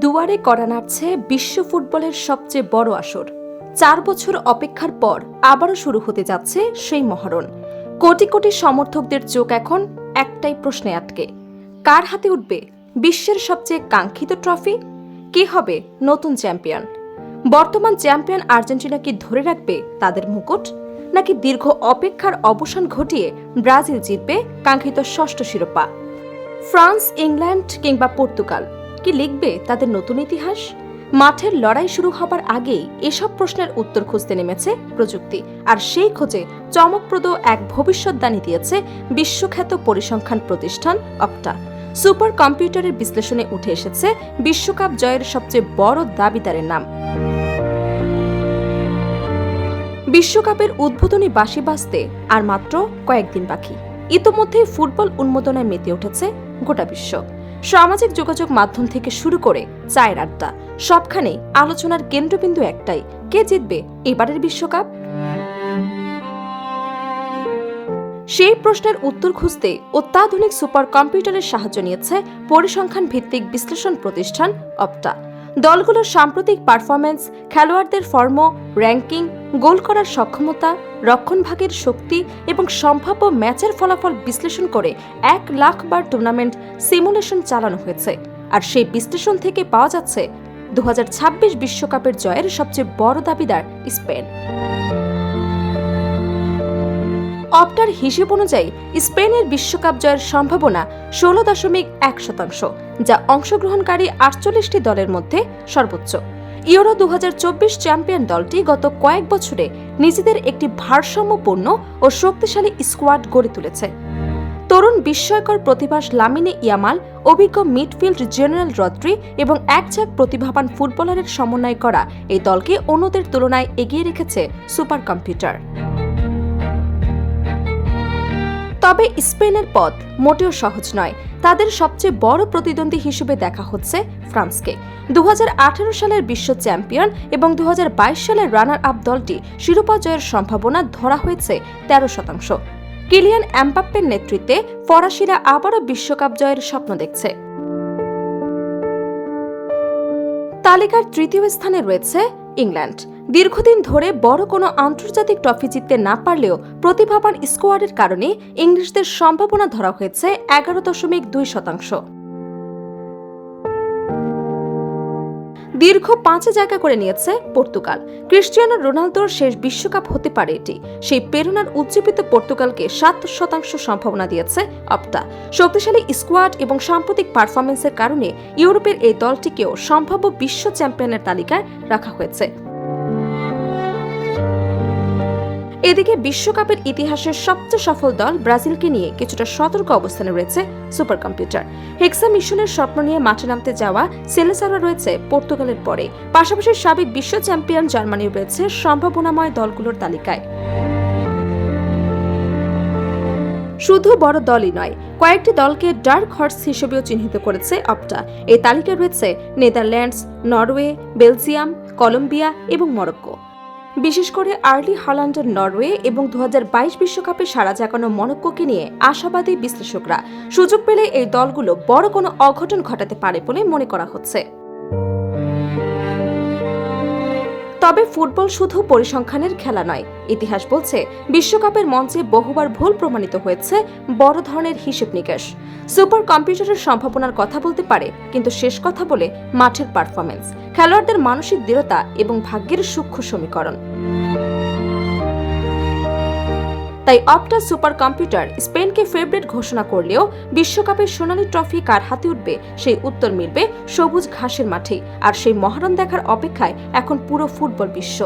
দুয়ারে কড়া নাড়ছে বিশ্ব ফুটবলের সবচেয়ে বড় আসর। ৪ বছর অপেক্ষার পর আবারও শুরু হতে যাচ্ছে সেই মহরণ। কোটি কোটি সমর্থকদের চোখ এখন একটাই প্রশ্নে আটকে, কার হাতে উঠবে বিশ্বের সবচেয়ে কাঙ্ক্ষিত ট্রফি? কে হবে নতুন চ্যাম্পিয়ন? বর্তমান চ্যাম্পিয়ন আর্জেন্টিনা কি ধরে রাখবে তাদের মুকুট, নাকি দীর্ঘ অপেক্ষার অবসান ঘটিয়ে ব্রাজিল জিতবে কাঙ্ক্ষিত ষষ্ঠ শিরোপা? ফ্রান্স, ইংল্যান্ড কিংবা পর্তুগাল কি লিখবে তাদের নতুন ইতিহাস? মাঠের লড়াই শুরু হবার আগেই এসব প্রশ্নের উত্তর খুঁজতে নেমেছে প্রযুক্তি, আর সেই খোঁজে চমকপ্রদ এক ভবিষ্যদ্বাণী দিয়েছে বিশ্বখ্যাত পরিসংখ্যান প্রতিষ্ঠান অপটা। সুপার কম্পিউটারের বিশ্লেষণে উঠে এসেছে বিশ্বকাপ জয়ের সবচেয়ে বড় দাবিদারের নাম। বিশ্বকাপের উদ্বোধনী বাঁশি বাজতে আর মাত্র কয়েকদিন বাকি। ইতোমধ্যেই ফুটবল উন্মোদনায় মেতে উঠেছে গোটা বিশ্ব। সামাজিক যোগাযোগ মাধ্যম থেকে শুরু করে চায়ের আড্ডা, সবখানেই আলোচনার কেন্দ্রবিন্দু একটাই, কে জিতবে এবারের বিশ্বকাপ? সেই প্রশ্নের উত্তর খুঁজতে অত্যাধুনিক সুপার কম্পিউটারের সাহায্য নিয়েছে পরিসংখ্যান ভিত্তিক বিশ্লেষণ প্রতিষ্ঠান অপটা। দলগুলোর সাম্প্রতিক পারফরম্যান্স, খেলোয়াড়দের ফর্ম, র্যাঙ্কিং, গোল করার সক্ষমতা, রক্ষণভাগের শক্তি এবং সম্ভাব্য ম্যাচের ফলাফল বিশ্লেষণ করে 1 লাখ বার টুর্নামেন্ট সিমুলেশন চালানো হয়েছে। আর সেই বিশ্লেষণ থেকে পাওয়া যাচ্ছে 2026 বিশ্বকাপের জয়ের সবচেয়ে বড় দাবিদার স্পেন। অপটার হিসেব অনুযায়ী স্পেনের বিশ্বকাপ জয়ের সম্ভাবনা 16.1%, যা অংশগ্রহণকারী 48টি দলের মধ্যে সর্বোচ্চ। ইউরো 2024 চ্যাম্পিয়ন দলটি গত কয়েক বছরে নিজেদের একটি ভারসাম্যপূর্ণ ও শক্তিশালী স্কোয়াড গড়ে তুলেছে। তরুণ বিস্ময়কর প্রতিভাস লামিনে ইয়ামাল, অভিজ্ঞ মিডফিল্ড জেনারেল রদ্রি এবং একঝাঁক প্রতিভাবান ফুটবলারের সমন্বয় করা এই দলকে অন্যদের তুলনায় এগিয়ে রেখেছে সুপার কম্পিউটার। তবে স্পেনের পথ মোটেও সহজ নয়। তাদের সবচেয়ে বড় প্রতিদ্বন্দ্বী হিসেবে দেখা হচ্ছে ফ্রান্সকে। 2018 সালের বিশ্ব চ্যাম্পিয়ন এবং 2022 সালের রানার আপ দলটি শিরোপা জয়ের সম্ভাবনা ধরা হয়েছে 13%। কিলিয়ান এমবাপ্পের নেতৃত্বে ফরাসিরা আবারও বিশ্বকাপ জয়ের স্বপ্ন দেখছে। তালিকার তৃতীয় স্থানে রয়েছে ইংল্যান্ড। দীর্ঘদিন ধরে বড় কোনো আন্তর্জাতিক ট্রফি জিততে না পারলেও প্রতিভাবান স্কোয়াডের কারণে ইংলিশদের সম্ভাবনা ধরা হয়েছে 11.2%। দীর্ঘ 5 জায়গা করে নিয়েছে পর্তুগাল। ক্রিস্টিয়ানো রোনালদোর শেষ বিশ্বকাপ হতে পারে এটি। সেই প্রেরণার উজ্জীবিত পর্তুগালকে 7% সম্ভাবনা দিয়েছে অপটা। শক্তিশালী স্কোয়াড এবং সাম্প্রতিক পারফরমেন্সের কারণে ইউরোপের এই দলটিকেও সম্ভাব্য বিশ্ব চ্যাম্পিয়নের তালিকায় রাখা হয়েছে। এদিকে বিশ্বকাপের ইতিহাসের সবচেয়ে সফল দল ব্রাজিলকে নিয়ে কিছুটা সতর্ক অবস্থানে রয়েছে সুপার কম্পিউটার। হেক্সা মিশনের স্বপ্ন নিয়ে মাঠে নামতে যাওয়া সেলেসারা রয়েছে পর্তুগালের পরে। পাশাপাশি সাবেক বিশ্ব চ্যাম্পিয়ন জার্মানি রয়েছে সম্ভাবনাময় দলগুলোর তালিকায়। শুধু বড় দলই নয়, কয়েকটি দলকে ডার্ক হর্স হিসেবেও চিহ্নিত করেছে অপটা। এই তালিকায় রয়েছে নেদারল্যান্ডস, নরওয়ে, বেলজিয়াম, কলম্বিয়া এবং মরক্কো। বিশেষ করে আর্লি হল্যান্ডের নরওয়ে এবং 2022 বিশ্বকাপে সাড়া জাগানো মরক্কোকে নিয়ে আশাবাদী বিশ্লেষকরা। সুযোগ পেলে এই দলগুলো বড় কোনো অঘটন ঘটাতে পারে বলে মনে করা হচ্ছে। তবে ফুটবল শুধু পরিসংখ্যানের খেলা নয়। ইতিহাস বলছে বিশ্বকাপের মঞ্চে বহুবার ভুল প্রমাণিত হয়েছে বড় ধরনের হিসেব নিকেশ। সুপার কম্পিউটারের সম্ভাবনার কথা বলতে পারে, কিন্তু শেষ কথা বলে মাঠের পারফরমেন্স, খেলোয়াড়দের মানসিক দৃঢ়তা এবং ভাগ্যের সূক্ষ্ম সমীকরণ। তাই অপটা সুপার কম্পিউটার স্পেনকে ফেভারিট ঘোষণা করলেও বিশ্বকাপের সোনালী ট্রফি কার হাতে উঠবে সেই উত্তর মিলবে সবুজ ঘাসের মাঠে। আর সেই মহারণ দেখার অপেক্ষায় এখন পুরো ফুটবল বিশ্ব।